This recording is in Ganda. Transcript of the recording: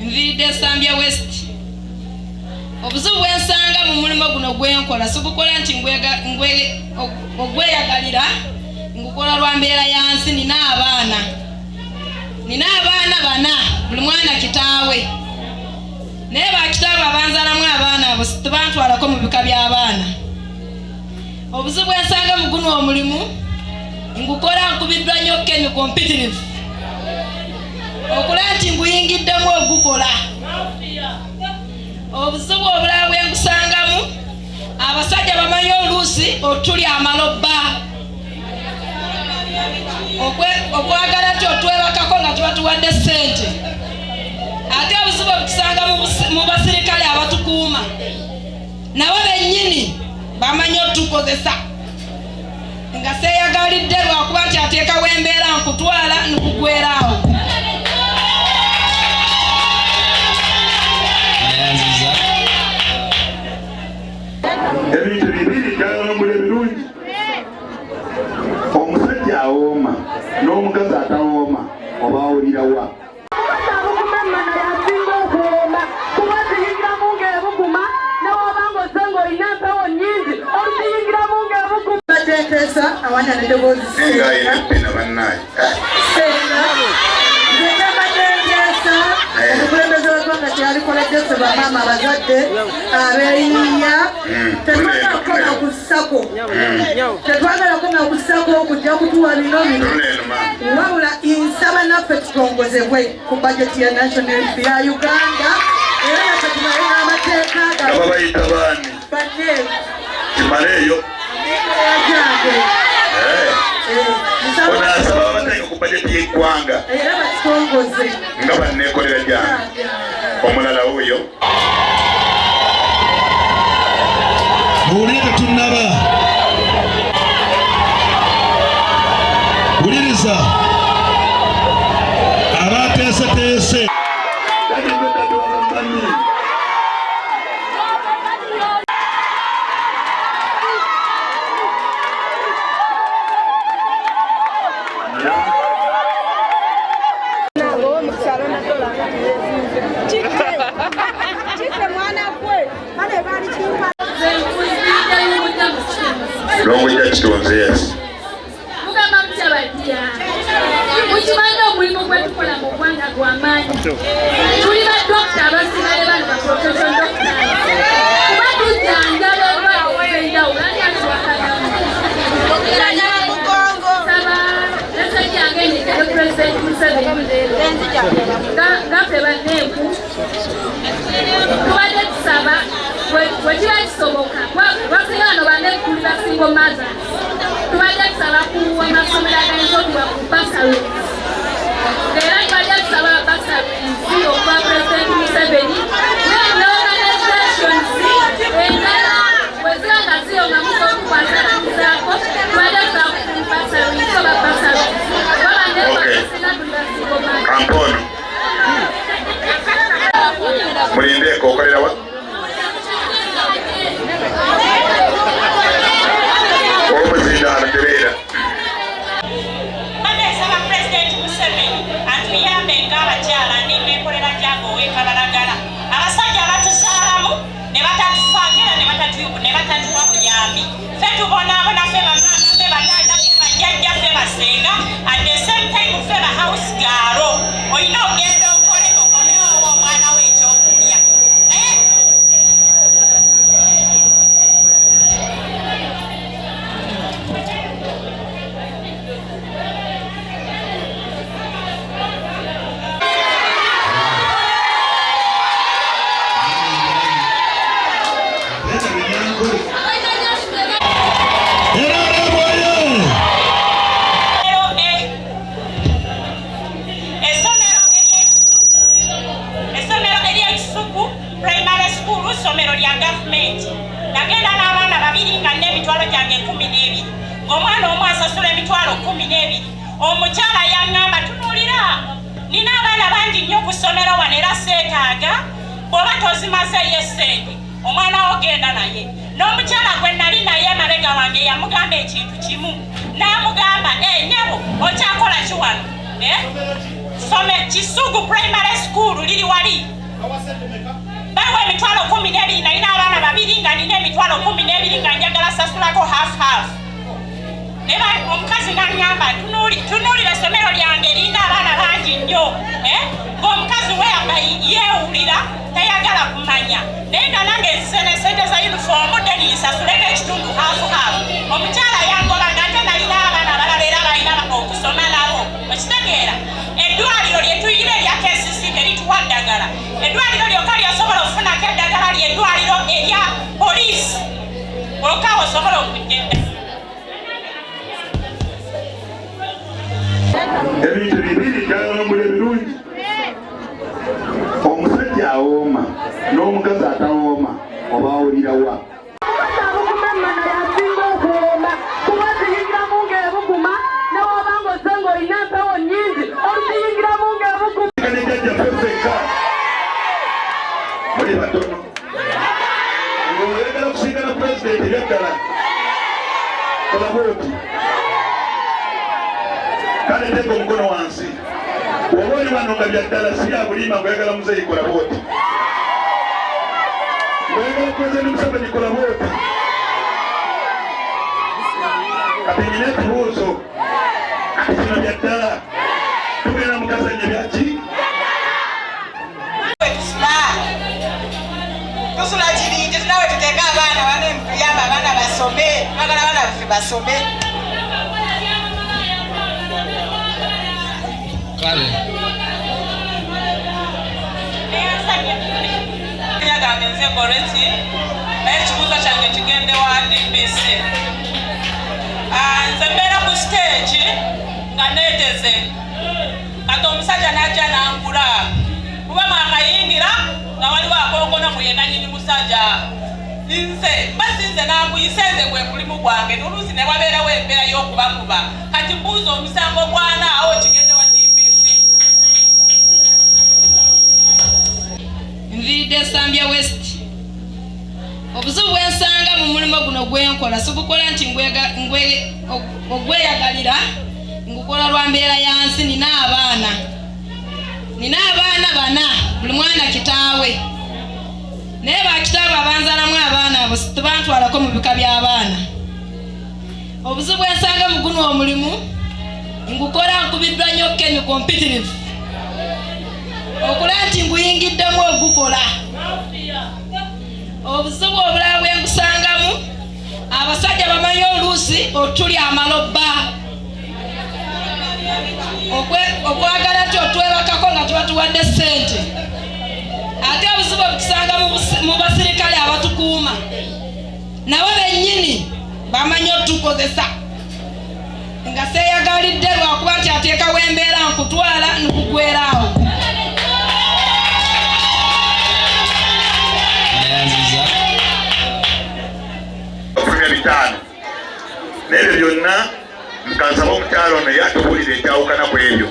nviridde Sambya West. Obuzibu bwensanga mu mulimu guno gwenkola sikukola nti ogweyagalira ngukola lwa mbeera yansi. Nina abaana bana, buli mwana kitaawe, naye bakitaawe abanzalamu abaana abo tebantwalako mu bika by'abaana. Obuzibu bwensanga mu guno omulimu ngukola nkubiddwa nnyo Ken competitive okula nti nguyingiddemu ogukola. Obuzibu obulala bwengusangamu, abasajja bamanyi oluusi otuli amalobba okwagala nti otwebakako nga tubatuwadde ssente. Ate obuzibu obutusanga mu basirikale abatukuuma, nabo bennyini bamanyi otukozesa nga seeyagalidde lwakuba nti ateekawo embeera nkutwala nkugweraawo. Ebintu bibiri byalambula ebirungi. Omusajja awooma n'omukazi atawooma oba awulirawa. Omukulembeze w'eggwanga kyalikoledde ffe bamaama abazadde abeeyiiya tetwagala kukoma ku ssako, tetwagala kukoma ku ssako okujja kutuwa bino wabula nsaba naffe tutongozebwe ku bajeti ya national ya Uganda era naffe tumale n'amateeka ababayita baani banne kimaleeyo gyange onasaba abateeka ku bajeti y'eggwanga era batutongoze nga banneekolera gyange. Omulala wuyo muwulire tetunnaba wuliriza abateeseteese Longwija kitonze yes. Mugamba mutabadia. Mukimanyi omulimu gwetukola mu ggwanga gw'amaanyi. Tuli badokita abasigaye bano ba professional doctors. Kuba tujjanjaba endwadde ez'enjawulo ani atuwakalamu. Saba meseji yange nyitere President Museveni leero. Ngaffe banneeku tubadde tusaba wekiba kisoboka basinga bano bannekkulu basingo maza tubadde tusaba kuwa amasomero agayinza okuba ku basari era tubadde tusaba basari okuba President Museveni n'organizations endala weziba nga ziyongamuza okukwasalamuzaako tubadde tusaba ku basari oba basari babanneeku basinga tuli basingo maza Kamponi mulindeeko okolera wa? Omuzindaalo tereera baneesaba Pulezidenti Museveni atuyambe ng'abakyala n'embeekolera gy'abo ow'ekabalagala abasajja abatuzaalamu ne batatufaako era ne batatuwa buyambi ffe tubonaabona ffe bamaama ffe bataata ffe bajjajja ffe basenga at the same time ffe ba house gaalo olina ogenda okolewo omwana we ekyokulya Somero lya gavumenti nagenda n'abaana babiri nga n'emitwalo gyange 12 ng'omwana omu asasula emitwalo 12 omukyala yaŋŋamba tunuulira nina abaana bangi nnyo ku ssomero wano era seetaaga bw'oba tozimazeeyo essente omwana wo genda naye n'omukyala gwe nali naye emabega wange yamugamba ekintu kimu n'amugamba nyabo okyakola ki wano Kisugu primary school liri wali bawe emitwalo 12 nalina abaana babiri nga nina emitwalo 12 nga njagala sasulako half. Neba omukazi n'anyamba tunuulira essomero lyange lirina abaana bangi nnyo. Ng'omukazi we yeewulira tayagala kumanya. Naye nga nange ensene sente za yunifoomu deniyisasuleko ekitundu half. Omukyala yangoba ng'ate nalina abaana abalala era balina okusoma nabo. Okitegeera eddwaliro lye tuyira erya KCC terituwa ddagala. Eddwaliro lyokka lyosobola okufunako eddagala ly'eddwaliro erya poliisi. Olwoka osobola okujja ebintu bibiri byalambula ebirungi. Omusajja awooma n'omukazi atawooma oba awulirawa. Muli batono ng'oyagala kusinkana pulezidenti ebyaddala kola bwoti. Kale teeka omukono wansi. Oba oli wano nga byaddala si ya bulimba ng'oyagala muzeeyi kola bwoti. Ng'oyagala pulezidenti Museveni kola bwoti. Kati nyina ekibuuzo kati kino byaddala tugenda mukazanya byaki? Tusula kirinje tunawe tuteeka abaana bane mutuyamba abaana basome bagala abaana baffe basome. Kale nyagambe nze Goreti naye ekibuuzo kyange kigende wa DBC. Nze mbeera ku stage nga neeteze kati omusajja n'ajja n'angula kuba mwakayingira nga waliwo akookona muyenanyini musajja nze basinze n'amuyiseze gwe mulimu gwange n'oluusi ne wabeerawo embeera y'okubakuba kati mbuuza omusango gwana awo kigende wa DPC. Nviridde Sambya West. Obuzibu bwensanga mu mulimo guno gwenkola sigukola nti ogweyagalira ngukola lwa mbeera yansi. Nina abaana bana buli mwana kitaawe naye bakitaawe abanzalamu abaana abo tebantwalako mu bika by'abaana. Obuzibu bwensanga mu guno omulimu ngukola nkubiddwa nnyo Kemi competitive okula nti nguyingiddemu ogukola. Obuzibu obulala bwengusangamu abasajja bamanyi oluusi otuli amaloba okwagala nti otwebakako nga tebatuwadde ssente. Ate obuzibu obutusanga mu basirikale abatukuuma nabo bennyini bamanyi otukozesa nga seeyagalidde lwakuba nti ateekawo embeera nkutwala nkugweraawo. Ofunye 5 n'ebyo byonna nkansaba omukyalo ono ye atubuulire ekyawukana ku ebyo.